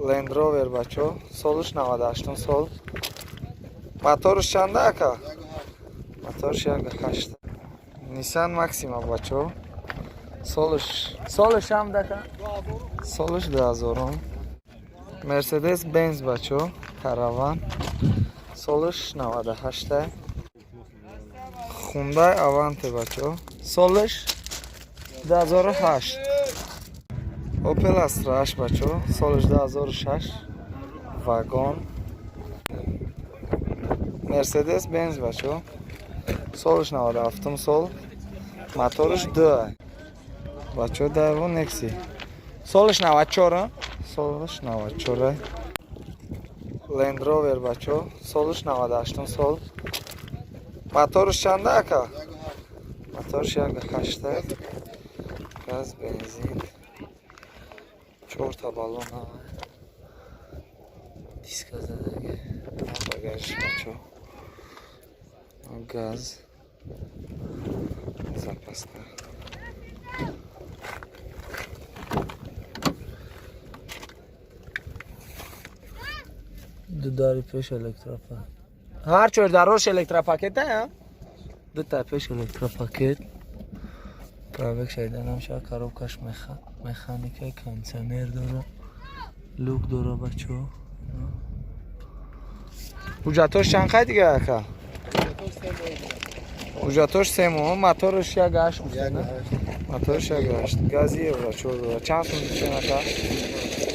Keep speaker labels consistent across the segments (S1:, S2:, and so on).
S1: Land Rover бачо, солиш 98 сол. Моторш чанда ака? Моторш 1.8. Nissan Maxima бачо. Солиш ҳам дака? Солиш 2000. Mercedes Benz бачо, Caravan. Солиш 98. Hyundai Avante бачо. Солиш 2008. Opel Astra H бачо, солиш 2006. Vagon. Mercedes Benz бачо. Солиш 97 сол. Моториш 2. Бачо Daewoo Nexi. Солиш 94. Солиш 94. Land Rover бачо, солиш 98 сол. Моториш чанда ака? Моториш 1.8. Газ, бензин. 4 та балон ҳава. Диска задаги. Багажиш бачо. Газ. Запаска. Дудari peş elektropaket. Har çör daroş elektropaket ya. Duta peş elektropaket. Pravek şeyden ham şa коробкаш mexanika, kondisioner dora. Luk dora bacho. Hujatosh chand khay diga aka? Hujatosh 3 mo, motorش 1.8 میشه. Motorش 1.8. Gazi evra chor. Chand so'm miche aka?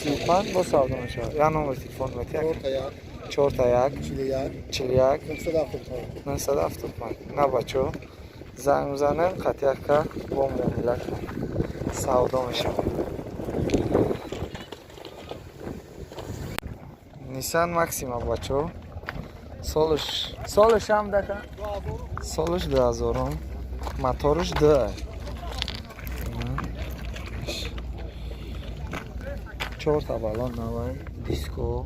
S1: 35 با ساده میشه. یا نمره تلفن بده. 4 تا 1 41 975. نه بچو زنگ میزنن قطعا که با معامله سودا میشه. نیسان ماکسیما بچو. سالش هم دکه. سالش 2000. موتورش 2. 4 تا بالون نوای دیسکو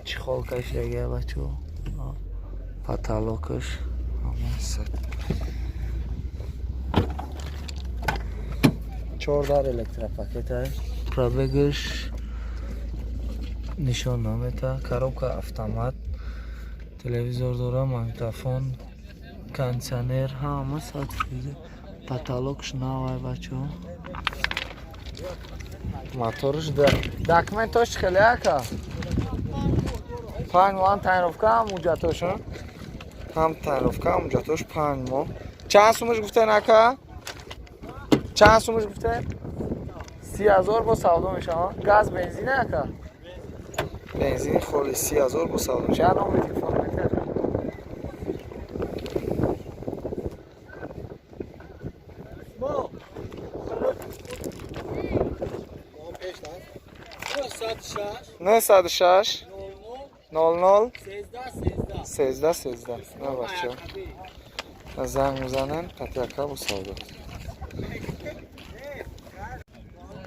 S1: چخالکش دیگه بچو پاتالوکش همه ست 14 الکتروپاکت های پرابگش نشان نامه تا коробка автомат تلویزور داره مایکروفون кондиционер همه ست شده پاتالوکش نوای بچو موتورش داکمنتش خیلی اکا 5 ماه تعریفکا هم اونجا توشون هم تعریفکا هم اونجا توش 5 ماه چند سومش گفتن اکا؟ چند سومش گفتن؟ 30,000 با سودا میشه ها گاز بنزینه اکا؟ بنزین خوری 30,000 با سودا میشه الان به تلفن بده نه 106 00 13 نه بچه زنگ میزنن قطعا با سودا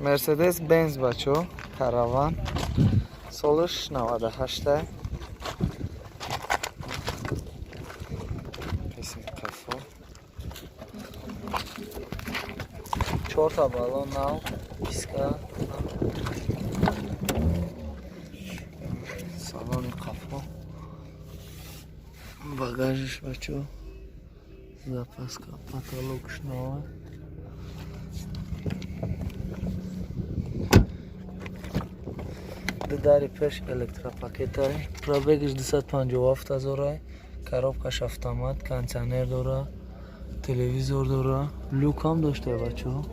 S1: مرسدس بنز بچه کاروان سالش 98 قسم قفا 4 تا بالون نو دیسکا سالن قفا багажиш бачо запаска потолокш нова дидari пеш электропакетай пробегиш 257,000 коробкаш автомат кондиционер дора телевизор дора люк ҳам дошта бачо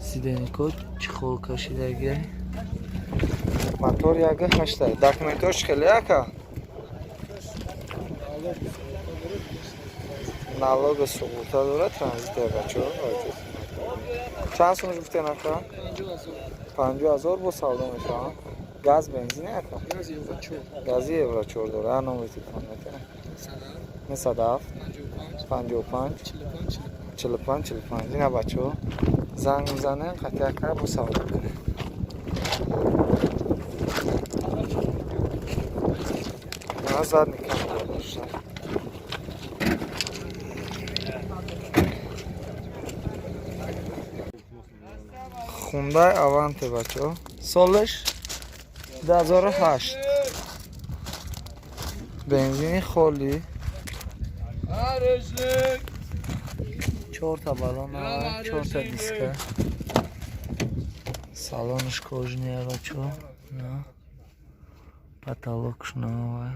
S1: сиденько чихол кашидаги мотор 1.8 документош хеле ака налога суғурта дора транзит бачо чанд сумш гуфтен ака 50,000 бо савдо мешавам газ бензин ака гази евро 4 дора номер телефон мета 97 55 45 45 ина бачо занг мизанем қатъи ака бо савдо кунем назад никам доштам Hyundai Avante بچه ها. سالش 2008. بنزین خالی. 4 تا بالون هست، 4 تا دیسکه. سالنش کожнее بچه ها. نه потолокش новое.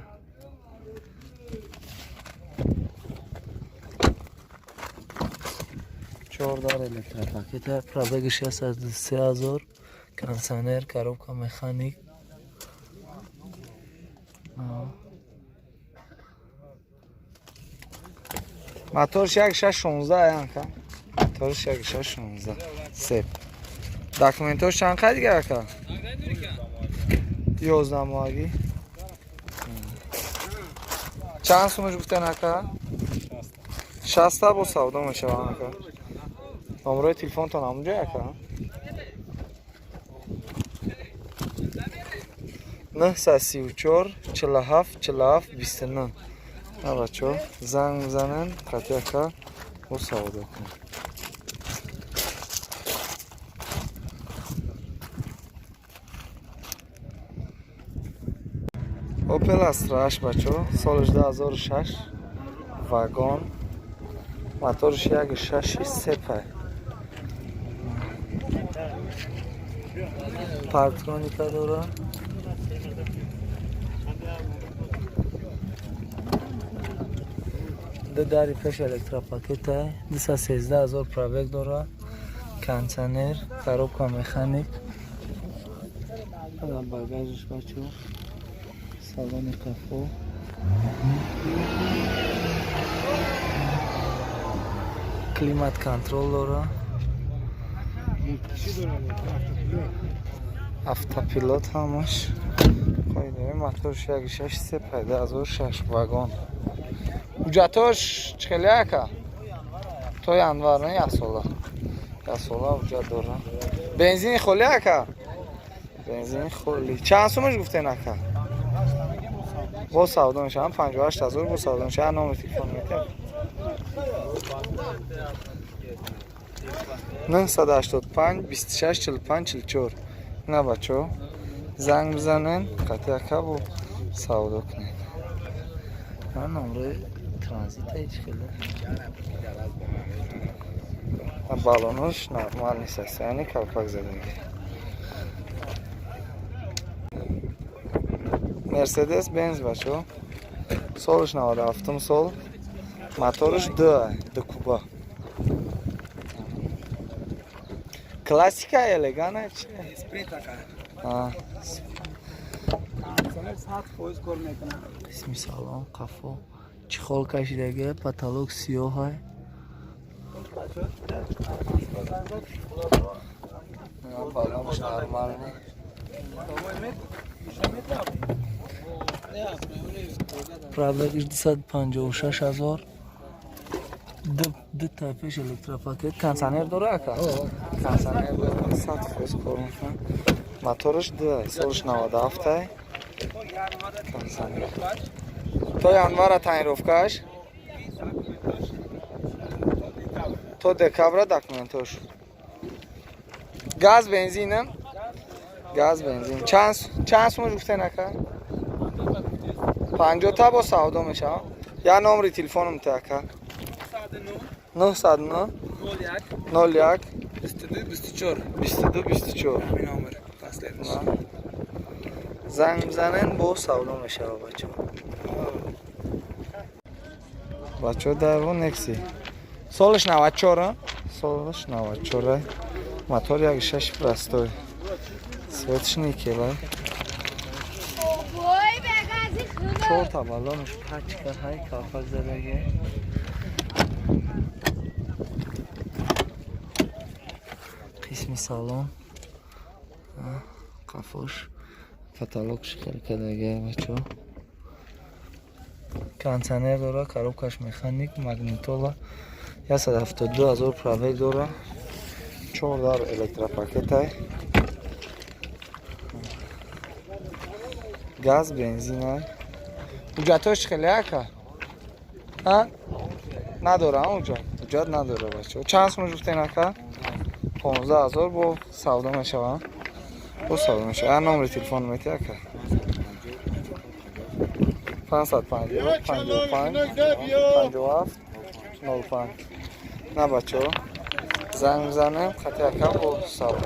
S1: چهاردار الکتروپاکت، پرابگش هست از 3000. کنسانر، коробка مکانیک. موتورش 1616 یانکا. موتورش 1616 سپ. داکومنتاش چند خد دیگه اکا؟ 11 ماهگی. چند سومش گفتن اکا؟ 60 با سودا میشه اکا. نمره تلفنتون همونجا اکا؟ 934 47 47 29. نه بچه ها زنگ بزنن قطعی اکا با سودا کنن. اوپل استراش بچه ها سالش 2006 واگن موتورش 1.6 سپه پارکترونیکا داره دو داری پش الکتروپاکت های 213,000 پرابگ داره کنسانر коробка مکانیک آدم باگاژش بچه ها سالن کافو کلیمات کنترل داره автопилот همش قایده موتورش 1.6 سپه 2006 واگن حجتاش چخیلی اکا توی انوار نه یک ساله حجت داره بنزین خالی اکا بنزین خالی چند سومش گفته نکا با سودا میشه هم 58,000 با سودا میشه هم نام تلفن میده 985 26 45 44 نه بچه ها زنگ بزنن قطعی اکا با سودا کنین من نمره ترانزیت هیچ خیلی بالونش نرمال نیست است یعنی کلپک زدگی مرسدس بنز بچه ها سالش 97 سال موتورش دو کوبا کلاسیکا الگانه چه؟ اسپریت اکا اسمی سالان قفو چخال کشیدگه پتالوگ سیاه های بالامش نرمال نی پرابگش 256,000 دو تایپش الکتروپاکت کنسانر داره اکا کنسانر داره 100 فیز کارمون موتورش ده سالش 97 های کنسانر تو انوار تعریفکش تو دکابرا داکومنتاش گاز بنزینم گاز بنزین چند سومش گفته نکن 50 تا با سودا میشه یا نمره تلفنم تاکا 909 01 22 24 نمره زنگ بزنن با سودا میشه بچه در اون نکسی سالش 94 سالش 94 موتور 1.6 پرستوی سویتش نیکله 4 تا بالونش پچکر های کافک زدگه قسمی سالون قفاش پتالوگش خیلی کدگه بچه کنسانر داره коробкаш مکانیک مگنیتولا 172,000 پرابگ داره 4 دار الکتروپاکت های گاز بنزین های حجتاش خیلی اکا نداره اونجا حجت نداره بچه چند سومش گفته این اکا 15,000 با سودا میشوند. با سودا میشه. نمره تلفن میتی اکا 550 55 57 05. نه بچه ها زنگ میزنیم خطی اکا با سودا.